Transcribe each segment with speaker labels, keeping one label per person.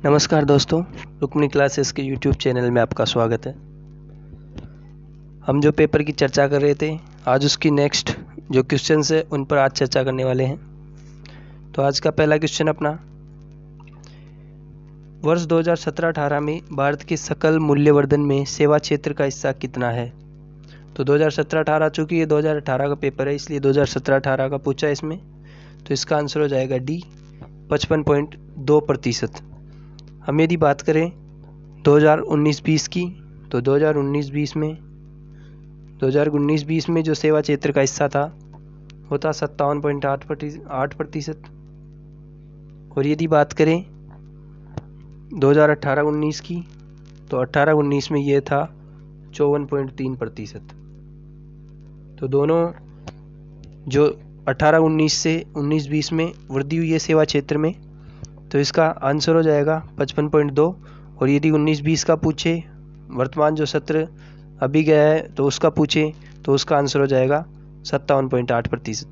Speaker 1: नमस्कार दोस्तों, रुक्मिणी क्लासेस के यूट्यूब चैनल में आपका स्वागत है। हम जो पेपर की चर्चा कर रहे थे, आज उसकी नेक्स्ट जो क्वेश्चंस है उन पर आज चर्चा करने वाले हैं। तो आज का पहला क्वेश्चन अपना, वर्ष 2017-18 में भारत के सकल मूल्यवर्धन में सेवा क्षेत्र का हिस्सा कितना है? तो 2017-18 चूँकि ये 2018 का पेपर है, इसलिए 2017-18 का पूछा है इसमें। तो इसका आंसर हो जाएगा डी, 55.2%। हम यदि बात करें 2019-20 की, तो 2019-20 में जो सेवा क्षेत्र का हिस्सा था वो था 57.8%। और यदि बात करें 2018-19 की, तो 18-19 में ये था 54.3%। तो दोनों जो 18-19 से 19-20 में वृद्धि हुई है सेवा क्षेत्र में, तो इसका आंसर हो जाएगा 55.2। और यदि 19-20 का पूछे, वर्तमान जो सत्र अभी गया है तो उसका पूछे, तो उसका आंसर हो जाएगा 57.8%।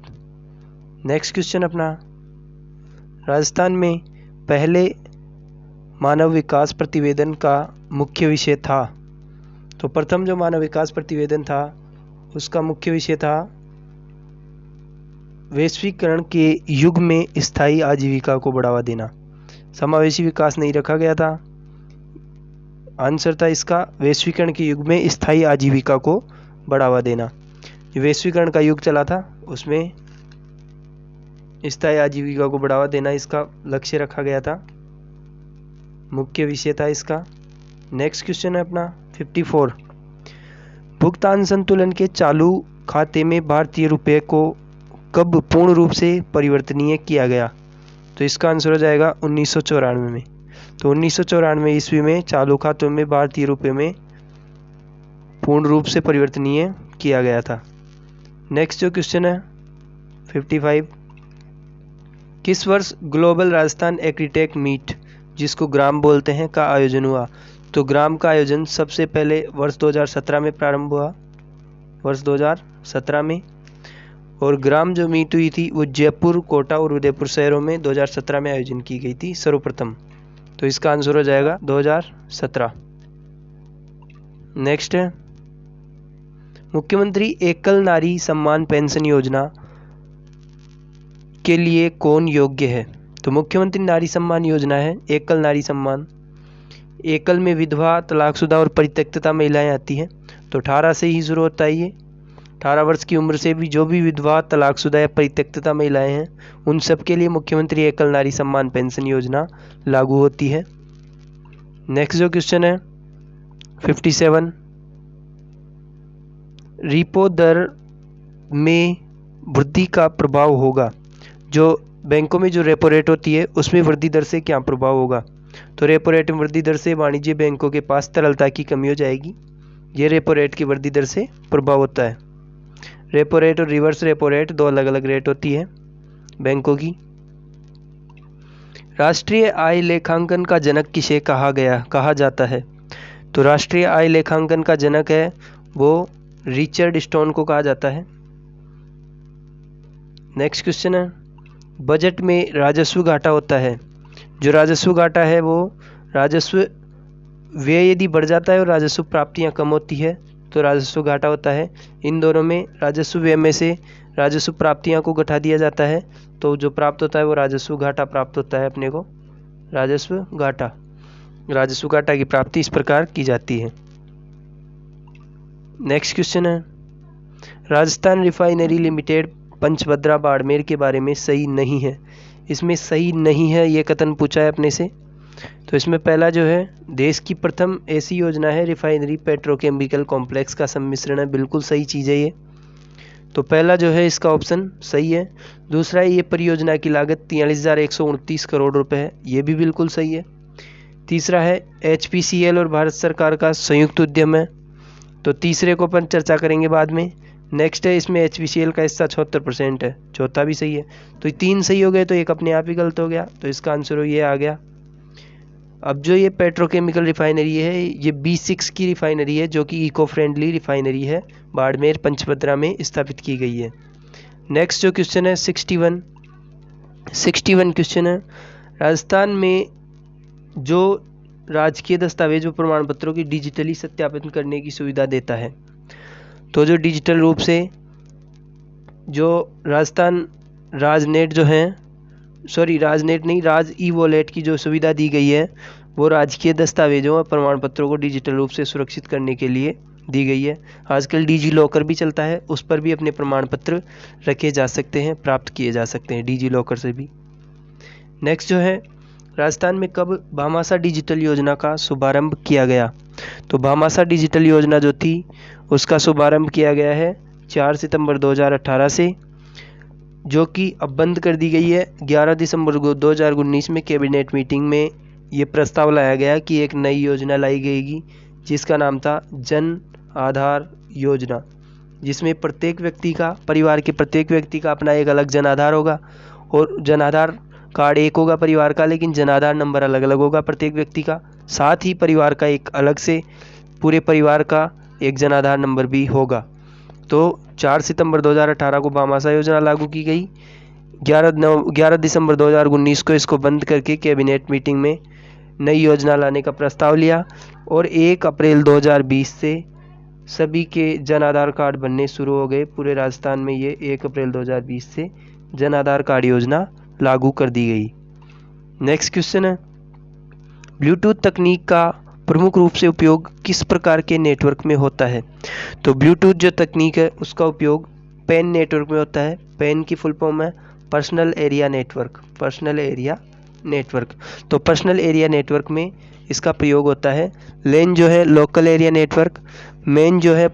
Speaker 1: नेक्स्ट क्वेश्चन अपना, राजस्थान में पहले मानव विकास प्रतिवेदन का मुख्य विषय था। तो प्रथम जो मानव विकास प्रतिवेदन था उसका मुख्य विषय था वैश्वीकरण के युग में स्थायी आजीविका को बढ़ावा देना। समावेशी विकास नहीं रखा गया था। आंसर था इसका वैश्वीकरण के युग में स्थायी आजीविका को बढ़ावा देना। जो वैश्वीकरण का युग चला था उसमें स्थायी आजीविका को बढ़ावा देना इसका लक्ष्य रखा गया था, मुख्य विषय था इसका। नेक्स्ट क्वेश्चन है अपना 54, भुगतान संतुलन के चालू खाते में भारतीय रुपये को कब पूर्ण रूप से परिवर्तनीय किया गया? तो इसका आंसर हो जाएगा 1994 में। तो 1994 ईस्वी में चालू खातों में भारतीय रुपये में पूर्ण रूप से परिवर्तनीय किया गया था। नेक्स्ट जो क्वेश्चन है 55, किस वर्ष ग्लोबल राजस्थान एग्रीटेक मीट, जिसको ग्राम बोलते हैं, का आयोजन हुआ? तो ग्राम का आयोजन सबसे पहले वर्ष 2017 में प्रारंभ हुआ, वर्ष 2017 में। और ग्राम जो मीट हुई थी वो जयपुर, कोटा और उदयपुर शहरों में 2017 में आयोजन की गई थी सर्वप्रथम। तो इसका आंसर हो जाएगा 2017। नेक्स्ट है, मुख्यमंत्री एकल नारी सम्मान पेंशन योजना के लिए कौन योग्य है? तो मुख्यमंत्री नारी सम्मान योजना है एकल नारी सम्मान। एकल में विधवा, तलाकशुदा और परित्यक्ता महिलाएं आती हैं। तो 18 से ही शुरू होता है ये। 18 वर्ष की उम्र से भी जो भी विधवा, तलाकशुदा या परित्यक्ता महिलाएं हैं उन सब के लिए मुख्यमंत्री एकल नारी सम्मान पेंशन योजना लागू होती है। नेक्स्ट जो क्वेश्चन है 57, रिपो दर में वृद्धि का प्रभाव होगा। जो बैंकों में जो रेपो रेट होती है उसमें वृद्धि दर से क्या प्रभाव होगा? तो रेपो रेट में वृद्धि दर से वाणिज्य बैंकों के पास तरलता की कमी हो जाएगी। ये रेपो रेट की वृद्धि दर से प्रभाव होता है। रेपो रेट और रिवर्स रेपो रेट दो अलग अलग रेट होती है बैंकों की। राष्ट्रीय आय लेखांकन का जनक किसे कहा जाता है? तो राष्ट्रीय आय लेखांकन का जनक है वो रिचर्ड स्टोन को कहा जाता है। नेक्स्ट क्वेश्चन है, बजट में राजस्व घाटा होता है। जो राजस्व घाटा है वो राजस्व व्यय यदि बढ़ जाता है और राजस्व प्राप्तियां कम होती है तो राजस्व घाटा होता है। इन दोनों में राजस्व व्यय में से राजस्व प्राप्तियां को घटा दिया जाता है, तो जो प्राप्त होता है वो राजस्व घाटा प्राप्त होता है अपने को। राजस्व घाटा की प्राप्ति इस प्रकार की जाती है। नेक्स्ट क्वेश्चन है, राजस्थान रिफाइनरी लिमिटेड पंचभद्रा बाड़मेर के बारे में सही नहीं है। इसमें सही नहीं है ये कथन पूछा है अपने से। तो इसमें पहला जो है, देश की प्रथम ऐसी योजना है रिफाइनरी पेट्रोकेमिकल कॉम्प्लेक्स का सम्मिश्रण है, बिल्कुल सही चीज़ है ये। तो पहला जो है इसका ऑप्शन सही है। दूसरा है, ये परियोजना की लागत 43,129 करोड़ रुपए है, ये भी बिल्कुल सही है। तीसरा है, HPCL और भारत सरकार का संयुक्त उद्यम है। तो तीसरे को अपन चर्चा करेंगे बाद में। नेक्स्ट है, इसमें HPCL का हिस्सा 76% है, चौथा भी सही है। तो 3 सही हो गए तो एक अपने आप ही गलत हो गया, तो इसका आंसर ये आ गया। अब जो ये पेट्रोकेमिकल रिफाइनरी है ये B6 की रिफाइनरी है जो कि इको फ्रेंडली रिफाइनरी है, बाड़मेर पंचभद्रा में स्थापित की गई है। नेक्स्ट जो क्वेश्चन है 61 क्वेश्चन है, राजस्थान में जो राजकीय दस्तावेज व प्रमाण पत्रों की डिजिटली सत्यापन करने की सुविधा देता है। तो जो डिजिटल रूप से जो राजस्थान राजनेट जो है, राजनेट नहीं, राज ई वॉलेट की जो सुविधा दी गई है वो राजकीय दस्तावेजों और प्रमाण पत्रों को डिजिटल रूप से सुरक्षित करने के लिए दी गई है। आजकल डिजी लॉकर भी चलता है, उस पर भी अपने प्रमाण पत्र रखे जा सकते हैं, प्राप्त किए जा सकते हैं डिजी लॉकर से भी। नेक्स्ट जो है, राजस्थान में कब भामाशाह डिजिटल योजना का शुभारंभ किया गया? तो भामाशाह डिजिटल योजना जो थी उसका शुभारंभ किया गया है 4 सितंबर 2018 से, जो कि अब बंद कर दी गई है। 11 दिसंबर 2019 में कैबिनेट मीटिंग में ये प्रस्ताव लाया गया कि एक नई योजना लाई गई जिसका नाम था जन आधार योजना, जिसमें प्रत्येक व्यक्ति का, परिवार के प्रत्येक व्यक्ति का अपना एक अलग जन आधार होगा और जन आधार कार्ड एक होगा परिवार का, लेकिन जन आधार नंबर अलग अलग होगा प्रत्येक व्यक्ति का। साथ ही परिवार का एक अलग से, पूरे परिवार का एक जन आधार नंबर भी होगा। तो 4 सितंबर 2018 को भामाशाह योजना लागू की गई। 11 दिसंबर 2019 को इसको बंद करके कैबिनेट मीटिंग में नई योजना लाने का प्रस्ताव लिया और 1 अप्रैल 2020 से सभी के जन आधार कार्ड बनने शुरू हो गए। पूरे राजस्थान में ये 1 अप्रैल 2020 से जन आधार कार्ड योजना लागू कर दी गई। नेक्स्ट क्वेश्चन है, ब्लूटूथ तकनीक का प्रमुख रूप से उपयोग किस प्रकार के नेटवर्क में होता है? तो ब्लूटूथ जो तकनीक है उसका उपयोग पैन नेटवर्क में होता है। पैन की फुल फॉर्म है personal area network. Personal area network, तो पर्सनल एरिया नेटवर्क में इसका प्रयोग होता है। लेन जो है लोकल एरिया नेटवर्क, मेन जो है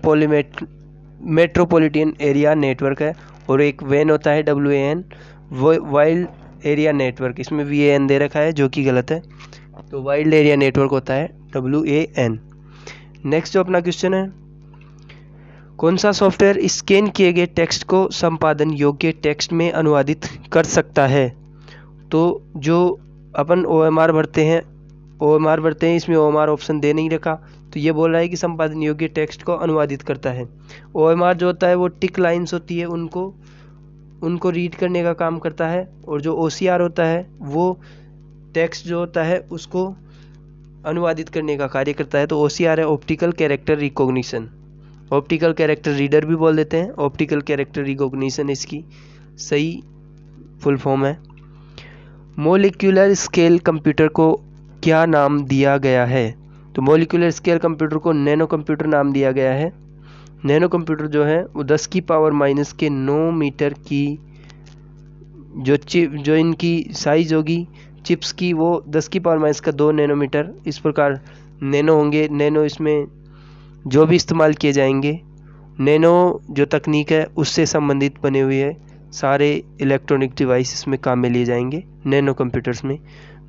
Speaker 1: मेट्रोपॉलिटन एरिया नेटवर्क है, और एक वैन होता है WAN, वाइल्ड एरिया नेटवर्क। इसमें VAN दे रखा है जो कि गलत है, तो वाइल्ड एरिया नेटवर्क होता है WAN। नेक्स्ट जो अपना क्वेश्चन है, कौन सा सॉफ्टवेयर स्कैन किए गए टेक्स्ट को संपादन योग्य टेक्स्ट में अनुवादित कर सकता है? तो जो अपन OMR भरते हैं इसमें OMR ऑप्शन दे नहीं रखा, तो ये बोल रहा है कि संपादन योग्य टेक्स्ट को अनुवादित करता है। OMR जो होता है वो टिक लाइन्स होती है, उनको रीड करने का काम करता है, और जो OCR होता है वो टेक्स्ट जो होता है उसको अनुवादित करने का कार्य करता है। तो OCR है optical character recognition, optical character reader भी बोल देते हैं, ऑप्टिकल कैरेक्टर रिकॉग्निशन इसकी सही फुल फॉर्म है। मॉलिक्यूलर स्केल कंप्यूटर को क्या नाम दिया गया है? तो मॉलिक्यूलर स्केल कंप्यूटर को नैनो कंप्यूटर नाम दिया गया है। नैनो कंप्यूटर जो है वो 10 की पावर माइनस के 9 मीटर की जो इनकी साइज होगी चिप्स की, वो 10 की पावर माइनस का 2 नैनोमीटर, इस प्रकार नैनो होंगे। नैनो इसमें जो भी इस्तेमाल किए जाएंगे, नैनो जो तकनीक है उससे संबंधित बने हुए है सारे इलेक्ट्रॉनिक डिवाइस इसमें काम में लिए जाएंगे नैनो कंप्यूटर्स में।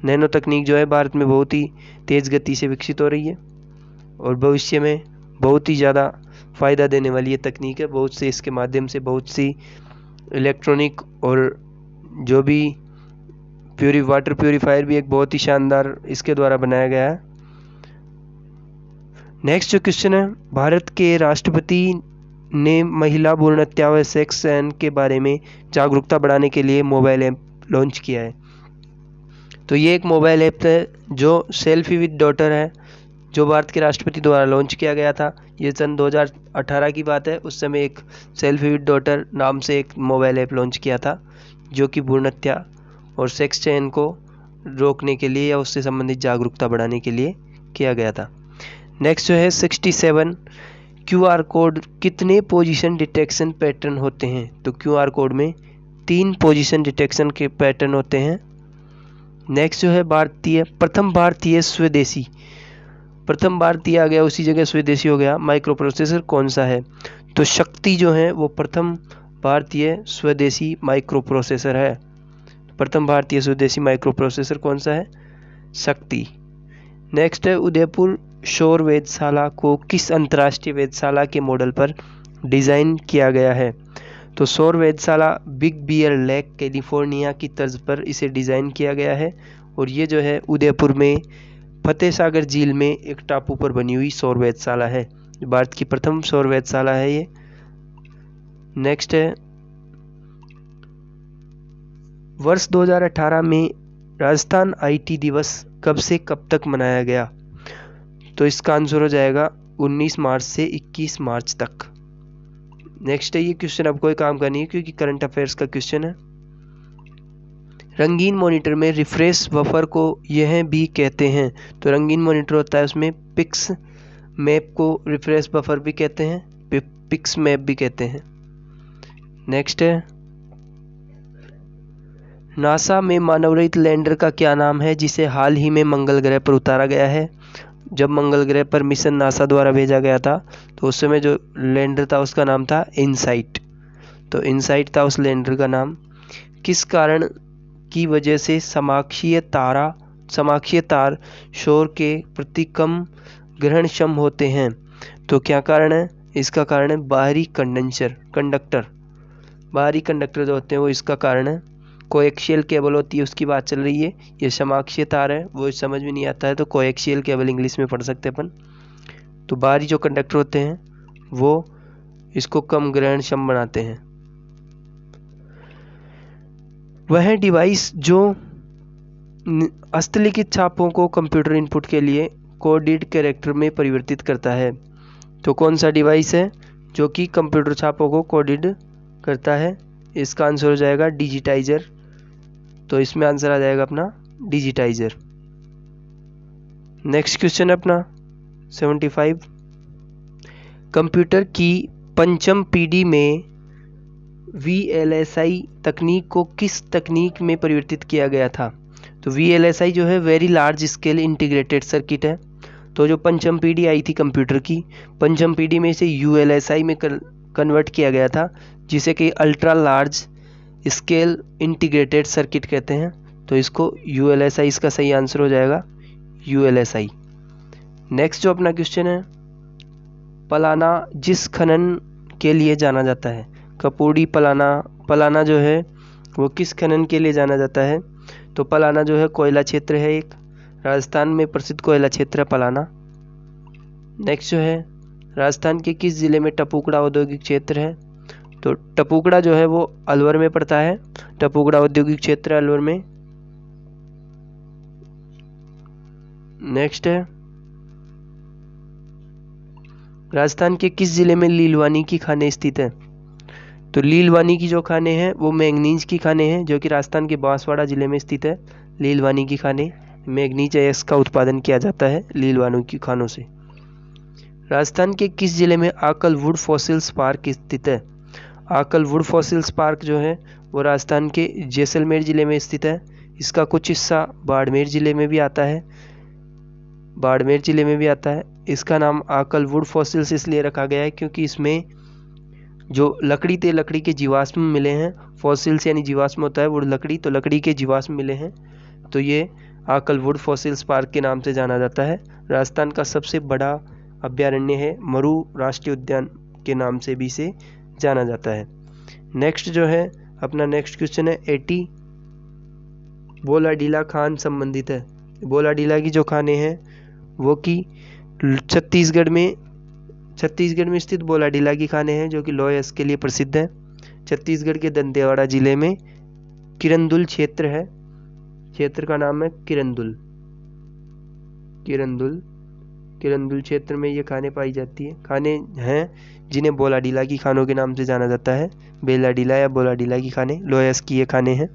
Speaker 1: नैनो तकनीक जो है भारत में बहुत ही तेज़ गति से विकसित हो रही है और भविष्य में बहुत ही ज़्यादा फ़ायदा देने वाली ये तकनीक है। बहुत से इसके माध्यम से बहुत सी इलेक्ट्रॉनिक और जो भी वाटर प्योरीफायर भी एक बहुत ही शानदार इसके द्वारा बनाया गया है। नेक्स्ट जो क्वेश्चन है, भारत के राष्ट्रपति ने महिला भ्रूण हत्या व सेक्स चयन के बारे में जागरूकता बढ़ाने के लिए मोबाइल ऐप लॉन्च किया है। तो ये एक मोबाइल ऐप है जो सेल्फी विद डॉटर है, जो भारत के राष्ट्रपति द्वारा लॉन्च किया गया था। ये सन 2018 की बात है। उस समय एक सेल्फी विद डॉटर नाम से एक मोबाइल ऐप लॉन्च किया था, जो कि भ्रूण हत्या और सेक्स चयन को रोकने के लिए या उससे संबंधित जागरूकता बढ़ाने के लिए किया गया था। नेक्स्ट जो है 67, QR कोड कितने पोजीशन डिटेक्शन पैटर्न होते हैं? तो QR कोड में 3 पोजीशन डिटेक्शन के पैटर्न होते हैं। नेक्स्ट जो है प्रथम भारतीय स्वदेशी, प्रथम भारतीय आ गया उसी जगह स्वदेशी हो गया, माइक्रो प्रोसेसर कौन सा है? तो शक्ति जो है वो प्रथम भारतीय स्वदेशी माइक्रो प्रोसेसर है। प्रथम भारतीय स्वदेशी माइक्रो प्रोसेसर कौन सा है? शक्ति। नेक्स्ट है उदयपुर सौर वेधशाला को किस अंतर्राष्ट्रीय वेधशाला के मॉडल पर डिज़ाइन किया गया है? तो सौर वेधशाला बिग बियर लेक कैलिफोर्निया की तर्ज पर इसे डिज़ाइन किया गया है और ये जो है उदयपुर में फतेह सागर झील में एक टापू पर बनी हुई सौर वेधशाला है। भारत की प्रथम सौर वेधशाला है ये। नेक्स्ट है वर्ष 2018 में राजस्थान आईटी दिवस कब से कब तक मनाया गया? तो इसका आंसर हो जाएगा 19 मार्च से 21 मार्च तक। नेक्स्ट है, ये क्वेश्चन आपको कोई काम का नहीं है क्योंकि करंट अफेयर्स का क्वेश्चन है। रंगीन मॉनिटर में रिफ्रेश बफर को यह भी कहते हैं। तो रंगीन मॉनिटर होता है, उसमें पिक्स मैप को रिफ्रेश बफर भी कहते हैं, पिक्स मैप भी कहते हैं। नेक्स्ट है, नासा में मानवरहित लैंडर का क्या नाम है जिसे हाल ही में मंगल ग्रह पर उतारा गया है? जब मंगल ग्रह पर मिशन नासा द्वारा भेजा गया था तो उस समय जो लैंडर था उसका नाम था इनसाइट। तो इनसाइट था उस लैंडर का नाम। किस कारण की वजह से समाक्षीय तार शोर के प्रति कम ग्रहणक्षम होते हैं? तो क्या कारण है? इसका कारण है बाहरी कंडक्टर। बाहरी कंडक्टर जो होते हैं वो इसका कारण है। कोएक्सियल केबल होती है उसकी बात चल रही है। ये समाक्षीय तार है, वो समझ में नहीं आता है तो कोएक्सियल केबल इंग्लिश में पढ़ सकते अपन। तो बाहरी जो कंडक्टर होते हैं वो इसको कम ग्रहणक्षम बनाते हैं। वह डिवाइस जो हस्तलिखित छापों को कंप्यूटर इनपुट के लिए कोडेड कैरेक्टर में परिवर्तित करता है? तो कौन सा डिवाइस है जो कि कंप्यूटर छापों को कोडेड करता है? इसका आंसर हो जाएगा डिजिटाइजर। तो इसमें आंसर आ जाएगा अपना डिजिटाइजर। नेक्स्ट क्वेश्चन है अपना 75। कंप्यूटर की पंचम पीढ़ी में VLSI तकनीक को किस तकनीक में परिवर्तित किया गया था? तो VLSI जो है very large scale integrated circuit है। तो जो पंचम पीढ़ी आई थी कंप्यूटर की, पंचम पीढ़ी में इसे ULSI में कन्वर्ट किया गया था, जिसे कि ultra large scale integrated circuit कहते हैं। तो इसको ULSI, इसका सही आंसर हो जाएगा ULSI। नेक्स्ट जो अपना क्वेश्चन है, पलाना जिस खनन के लिए जाना जाता है, कपूड़ी पलाना जो है वो किस खनन के लिए जाना जाता है? तो पलाना जो है कोयला क्षेत्र है, एक राजस्थान में प्रसिद्ध कोयला क्षेत्र है पलाना। नेक्स्ट जो है, राजस्थान के किस जिले में टपुकड़ा औद्योगिक क्षेत्र है? तो टपुकड़ा जो है वो अलवर में पड़ता है। टपुकड़ा औद्योगिक क्षेत्र अलवर में। नेक्स्ट है, राजस्थान के किस जिले में लीलवानी की खानें स्थित है? तो लीलवानी की जो खानें हैं वो मैंगनीज की खानें हैं, जो कि राजस्थान के बांसवाड़ा जिले में स्थित है। लीलवानी की खानें, मैंगनीज अयस्क का उत्पादन किया जाता है लीलवानी की खानों से। राजस्थान के किस जिले में आकल वुड फॉसिल्स पार्क स्थित है? आकल वुड फॉसिल्स पार्क जो है वो राजस्थान के जैसलमेर जिले में स्थित है। इसका कुछ हिस्सा बाड़मेर जिले में भी आता है। इसका नाम आकल वुड फॉसिल्स इसलिए रखा गया है क्योंकि इसमें जो लकड़ी के जीवाश्म मिले हैं। फॉसिल्स यानी जीवाश्म होता है, वुड लकड़ी, तो लकड़ी के जीवाश्म मिले हैं, तो ये आकल वुड फॉसिल्स पार्क के नाम से जाना जाता है। राजस्थान का सबसे बड़ा अभ्यारण्य है, मरू राष्ट्रीय उद्यान के नाम से भी इसे जाना जाता है। नेक्स्ट जो है अपना नेक्स्ट क्वेश्चन है 80। बोलाडीला खान संबंधित है। बोलाडीला की जो खानें हैं वो कि छत्तीसगढ़ में स्थित बोलाडीला की खानें हैं, जो कि लौह अयस्क के लिए प्रसिद्ध है। छत्तीसगढ़ के दंतेवाड़ा जिले में किरंदुल क्षेत्र है, क्षेत्र का नाम है किरंदुल क्षेत्र में ये खानें पाई जाती है। खानें हैं जिन्हें बोलाडीला की खानों के नाम से जाना जाता है। बेलाडीला या बोलाडीला की खानें, लौह अयस्क की ये खानें हैं।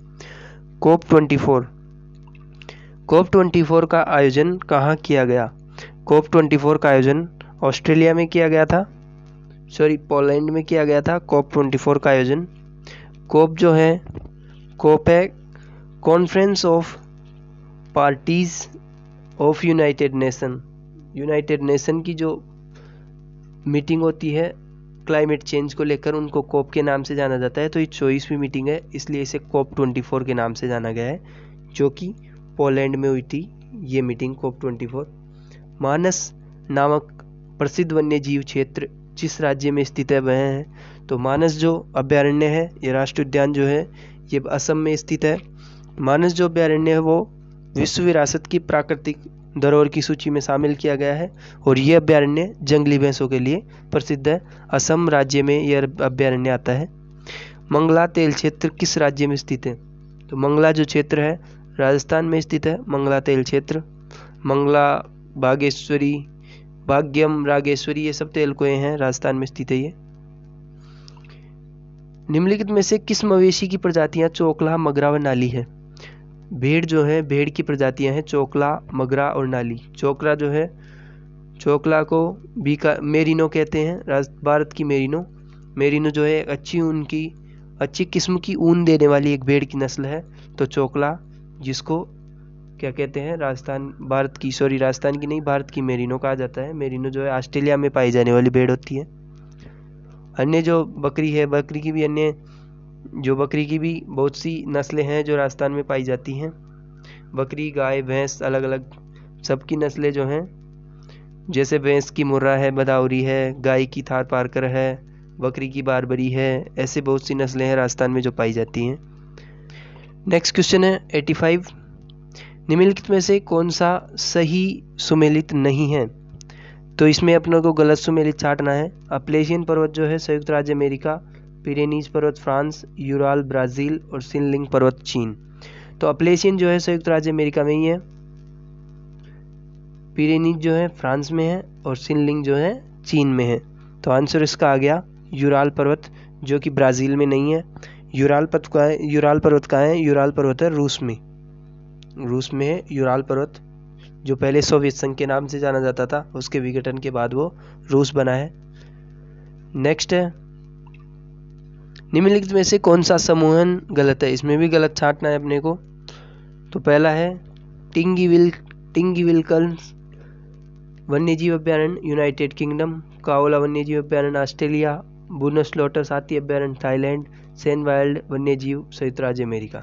Speaker 1: COP24 का आयोजन कहाँ किया गया? COP24 का आयोजन ऑस्ट्रेलिया में किया गया था, पोलैंड में किया गया था COP24 का आयोजन। COP जो है, COP है conference of parties of United nation की जो मीटिंग होती है क्लाइमेट चेंज को लेकर, उनको COP के नाम से जाना जाता है। तो ये 24वीं मीटिंग है, इसलिए इसे COP24 के नाम से जाना गया है, जो कि पोलैंड में हुई थी ये मीटिंग COP24। मानस नामक प्रसिद्ध वन्य जीव क्षेत्र जिस राज्य में स्थित है वह है, तो मानस जो अभ्यारण्य है, ये राष्ट्रीय उद्यान जो है ये असम में स्थित है। मानस जो अभ्यारण्य है वो विश्व विरासत की प्राकृतिक धरोहर की सूची में शामिल किया गया है, और ये अभ्यारण्य जंगली भैंसों के लिए प्रसिद्ध है। असम राज्य में यह अभ्यारण्य आता है। मंगला तेल क्षेत्र किस राज्य में स्थित है? तो मंगला जो क्षेत्र है राजस्थान में स्थित है। मंगला तेल क्षेत्र, मंगला, बागेश्वरी, भाग्यम, रागेश्वरी, ये सब तेल कुएं हैं, राजस्थान में स्थित है ये। निम्नलिखित में से किस मवेशी की प्रजातियां चोकला, मगरा व नाली है? भेड़ जो है, भेड़ की प्रजातियां हैं चोकला, मगरा और नाली। चोकला जो है, चोकला को मेरिनो कहते हैं, भारत की मेरिनो। मेरिनो जो है अच्छी किस्म की ऊन देने वाली एक भेड़ की नस्ल है। तो चोकला, जिसको क्या कहते हैं, भारत की नहीं, भारत की मेरिनो कहा जाता है। मेरिनो जो है ऑस्ट्रेलिया में पाई जाने वाली भेड़ होती है। अन्य जो बकरी है, बकरी की भी बहुत सी नस्लें हैं जो राजस्थान में पाई जाती हैं। बकरी, गाय, भैंस, अलग अलग सबकी नस्लें जो हैं, जैसे भैंस की मुर्रा है, बदाऊरी है, गाय की थार पारकर है, बकरी की बारबरी है, ऐसे बहुत सी नस्लें हैं राजस्थान में जो पाई जाती हैं। नेक्स्ट क्वेश्चन है 85। निम्नलिखित में से कौन सा सही सुमेलित नहीं है? तो इसमें अपने को गलत सुमेलित छांटना है। अपलेशियन पर्वत जो है संयुक्त राज्य अमेरिका, पिरेनीज पर्वत फ्रांस, यूराल ब्राज़ील और सिनलिंग पर्वत चीन। तो अपलेशियन जो है संयुक्त राज्य अमेरिका में ही है, पिरेनीज जो है फ्रांस में है और सिनलिंग जो है चीन में है। तो आंसर इसका आ गया यूराल पर्वत, जो कि ब्राज़ील में नहीं है। यूराल पर्वत कहाँ है? यूराल पर्वत है रूस में है यूराल पर्वत, जो पहले सोवियत संघ के नाम से जाना जाता था, उसके विघटन के बाद वो रूस बना है। नेक्स्ट है, निम्नलिखित में से कौन सा समूहन गलत है? इसमें भी गलत छांटना है अपने को। तो पहला है टिंगिविल्कन्स वन्यजीव अभ्यारण्य यूनाइटेड किंगडम, काओला वन्यजीव अभ्यारण्य ऑस्ट्रेलिया, बुनस्लॉटर्स हाथी अभ्यारण्य थाईलैंड, सेन वाइल्ड वन्यजीव संयुक्त राज्य अमेरिका।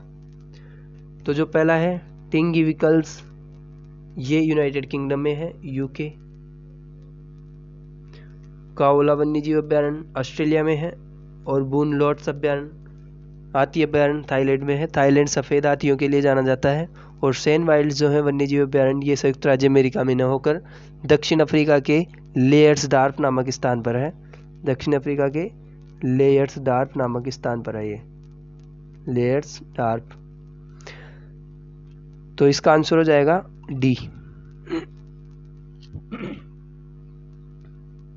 Speaker 1: तो जो पहला है टिंगिविल्कन्स, ये यूनाइटेड किंगडम में है, यूके। काओला वन्यजीव अभ्यारण्य ऑस्ट्रेलिया में है और बूनलॉट्स अभ्यारण्य हाथी अभ्यारण्य थाईलैंड में है। थाईलैंड सफ़ेद हाथियों के लिए जाना जाता है। और सेन वाइल्ड जो है वन्यजीव अभ्यारण्य, ये संयुक्त राज्य अमेरिका में न होकर दक्षिण अफ्रीका के लेयर्सडार्फ नामक स्थान पर है। दक्षिण अफ्रीका के लेयर्सडार्फ नामक स्थान पर है ये, लेयर्सडार्फ। तो इसका आंसर हो जाएगा डी।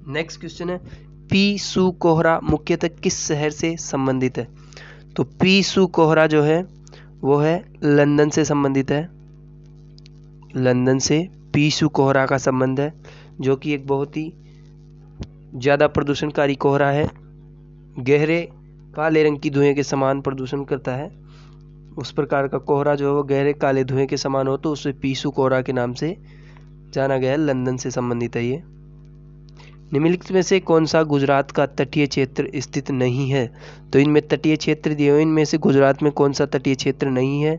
Speaker 1: नेक्स्ट क्वेश्चन है, पी सू कोहरा मुख्यतः किस शहर से संबंधित है? तो पी सू कोहरा जो है वो है लंदन से संबंधित है। लंदन से पी सू कोहरा का संबंध है, जो कि एक बहुत ही ज़्यादा प्रदूषणकारी कोहरा है। गहरे काले रंग की धुएं के समान प्रदूषण करता है। उस प्रकार का कोहरा जो है वो गहरे काले धुएं के समान हो, तो उसे पीसू कोहरा के नाम से जाना गया है। लंदन से संबंधित है ये। निम्नलिखित में से कौन सा गुजरात का तटीय क्षेत्र स्थित नहीं है? तो इनमें तटीय क्षेत्र दिए हुए, इनमें से गुजरात में कौन सा तटीय क्षेत्र नहीं है?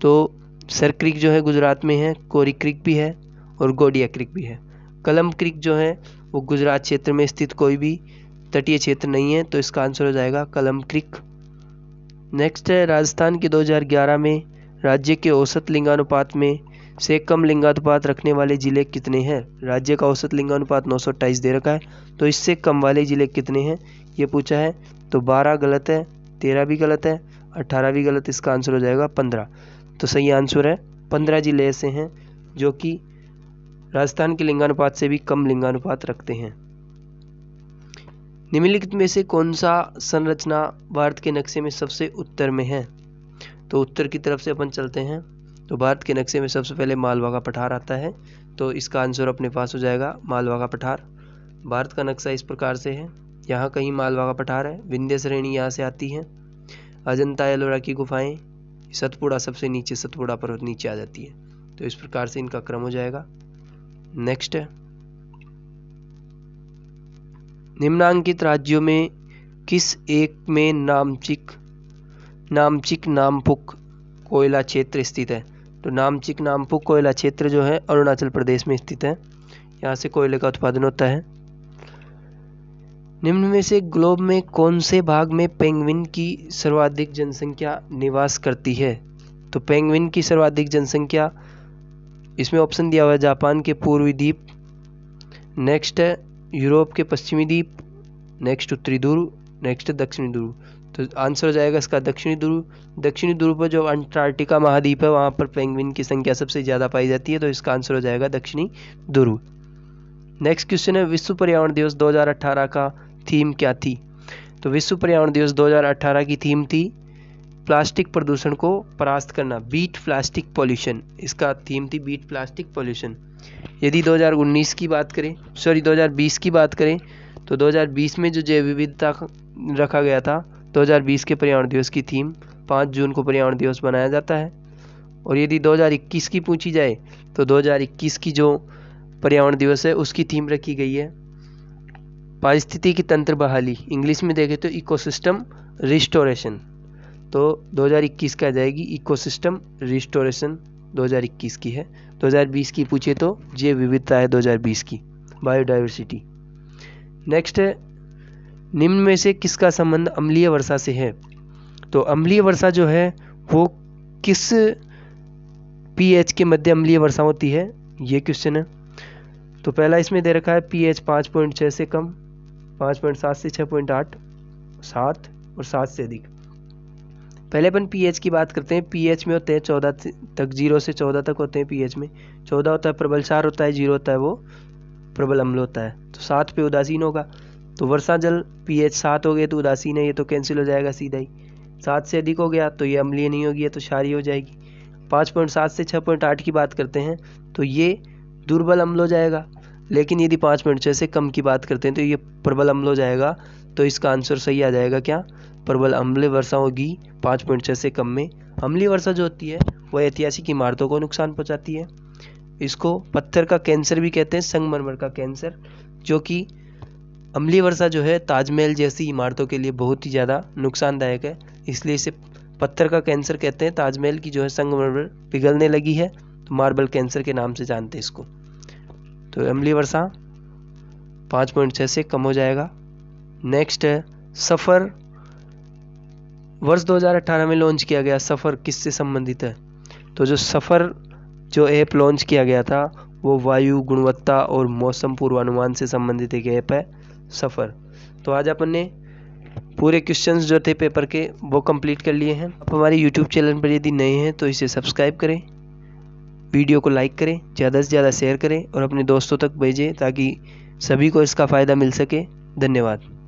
Speaker 1: तो सर क्रिक जो है गुजरात में है, कोरी क्रिक भी है और गोडिया क्रिक भी है। कलम क्रिक जो है वो गुजरात क्षेत्र में स्थित कोई भी तटीय क्षेत्र नहीं है। तो इसका आंसर हो जाएगा कलम क्रिक। नेक्स्ट है, राजस्थान के 2011 में राज्य के औसत लिंगानुपात में से कम लिंगानुपात रखने वाले जिले कितने हैं? राज्य का औसत लिंगानुपात 928 दे रखा है, तो इससे कम वाले जिले कितने हैं ये पूछा है। तो 12 गलत है, 13 भी गलत है, 18 भी गलत। इसका आंसर हो जाएगा 15। तो सही आंसर है 15 जिले ऐसे हैं जो कि राजस्थान के लिंगानुपात से भी कम लिंगानुपात रखते हैं। निम्नलिखित में से कौन सा संरचना भारत के नक्शे में सबसे उत्तर में है? तो उत्तर की तरफ से अपन चलते हैं। तो भारत के नक्शे में सबसे पहले मालवा का पठार आता है, तो इसका आंसर अपने पास हो जाएगा मालवा का पठार। भारत का नक्शा इस प्रकार से है, यहाँ कहीं मालवा का पठार है, विंध्य श्रेणी यहाँ से आती है, अजंता एलोरा की गुफाएं, सतपुड़ा सबसे नीचे, सतपुड़ा पर्वत नीचे आ जाती है। तो इस प्रकार से इनका क्रम हो जाएगा। नेक्स्ट है, निम्नांकित राज्यों में किस एक में नामचिक नामपुक कोयला क्षेत्र स्थित है? तो नामचिक नामपुक कोयला क्षेत्र जो है अरुणाचल प्रदेश में स्थित है, यहाँ से कोयले का उत्पादन होता है। निम्न में से ग्लोब में कौन से भाग में पेंगुइन की सर्वाधिक जनसंख्या निवास करती है? तो पेंगुइन की सर्वाधिक जनसंख्या, इसमें ऑप्शन दिया हुआ है जापान के पूर्वी द्वीप, नेक्स्ट है यूरोप के पश्चिमी द्वीप, नेक्स्ट उत्तरी ध्रुव, नेक्स्ट दक्षिणी ध्रुव। तो आंसर हो जाएगा इसका दक्षिणी ध्रुव। दक्षिणी ध्रुव पर जो अंटार्कटिका महाद्वीप है वहाँ पर पेंगुइन की संख्या सबसे ज़्यादा पाई जाती है, तो इसका आंसर हो जाएगा दक्षिणी ध्रुव। नेक्स्ट क्वेश्चन है, विश्व पर्यावरण दिवस 2018 का थीम क्या थी? तो विश्व पर्यावरण दिवस 2018 की थीम थी प्लास्टिक प्रदूषण को परास्त करना, बीट प्लास्टिक पॉल्यूशन। इसका थीम थी बीट प्लास्टिक पॉल्यूशन। यदि 2019 की बात करें, 2020 की बात करें, तो 2020 में जो जैव विविधता रखा गया था, 2020 के पर्यावरण दिवस की थीम 5 जून को पर्यावरण दिवस बनाया जाता है। और यदि 2021 की पूछी जाए तो 2021 की जो पर्यावरण दिवस है उसकी थीम रखी गई है पारिस्थितिकी तंत्र बहाली, इंग्लिश में देखें तो इकोसिस्टम रिस्टोरेशन। तो 2021 का आ जाएगी इकोसिस्टम रिस्टोरेशन, 2021 की है। 2020 की पूछे तो जैव विविधता है 2020 की, बायोडाइवर्सिटी। नेक्स्ट है, निम्न में से किसका संबंध अम्लीय वर्षा से है? तो अम्लीय वर्षा जो है वो किस पीएच के मध्य अम्लीय वर्षा होती है, ये क्वेश्चन है। तो पहला इसमें दे रखा है पीएच 5.6 से कम, 5.7 से 6.8, 7 और 7 से अधिक। पहले अपन पीएच की बात करते हैं। पीएच में होते हैं 14 तक, 0 से 14 तक होते हैं पीएच में। 14 होता है प्रबल क्षार होता है, 0 होता है वो प्रबल अम्ल होता है। तो 7 पे उदासीन होगा। तो वर्षा जल पीएच 7 हो गए तो उदासीन है, ये तो कैंसिल हो जाएगा सीधा ही। 7 से अधिक हो गया तो ये अम्लीय नहीं होगी, ये तो क्षारीय हो जाएगी। 5.7 से 6.8 की बात करते हैं तो ये दुर्बल अम्ल हो जाएगा। लेकिन यदि 5.6 से कम की बात करते हैं तो ये प्रबल अम्ल हो जाएगा। तो इसका आंसर सही आ जाएगा क्या? प्रबल अम्लीय वर्षा होगी 5.6 से कम में। अम्लीय वर्षा जो होती है वह ऐतिहासिक इमारतों को नुकसान पहुंचाती है। इसको पत्थर का कैंसर भी कहते हैं, संगमरमर का कैंसर, जो कि अम्लीय वर्षा जो है ताजमहल जैसी इमारतों के लिए बहुत ही ज़्यादा नुकसानदायक है, इसलिए इसे पत्थर का कैंसर कहते हैं। ताजमहल की जो है संगमरमर पिघलने लगी है तो मार्बल कैंसर के नाम से जानते हैं इसको। तो अम्लीय वर्षा 5.6 से कम हो जाएगा। नेक्स्ट है सफ़र, वर्ष 2018 में लॉन्च किया गया सफ़र किससे संबंधित है? तो जो सफ़र जो ऐप लॉन्च किया गया था वो वायु गुणवत्ता और मौसम पूर्वानुमान से संबंधित एक ऐप है सफ़र। तो आज अपन ने पूरे क्वेश्चंस जो थे पेपर के वो कंप्लीट कर लिए हैं। आप हमारे यूट्यूब चैनल पर यदि नए हैं तो इसे सब्सक्राइब करें, वीडियो को लाइक करें, ज़्यादा से ज़्यादा शेयर करें और अपने दोस्तों तक भेजें ताकि सभी को इसका फ़ायदा मिल सके। धन्यवाद।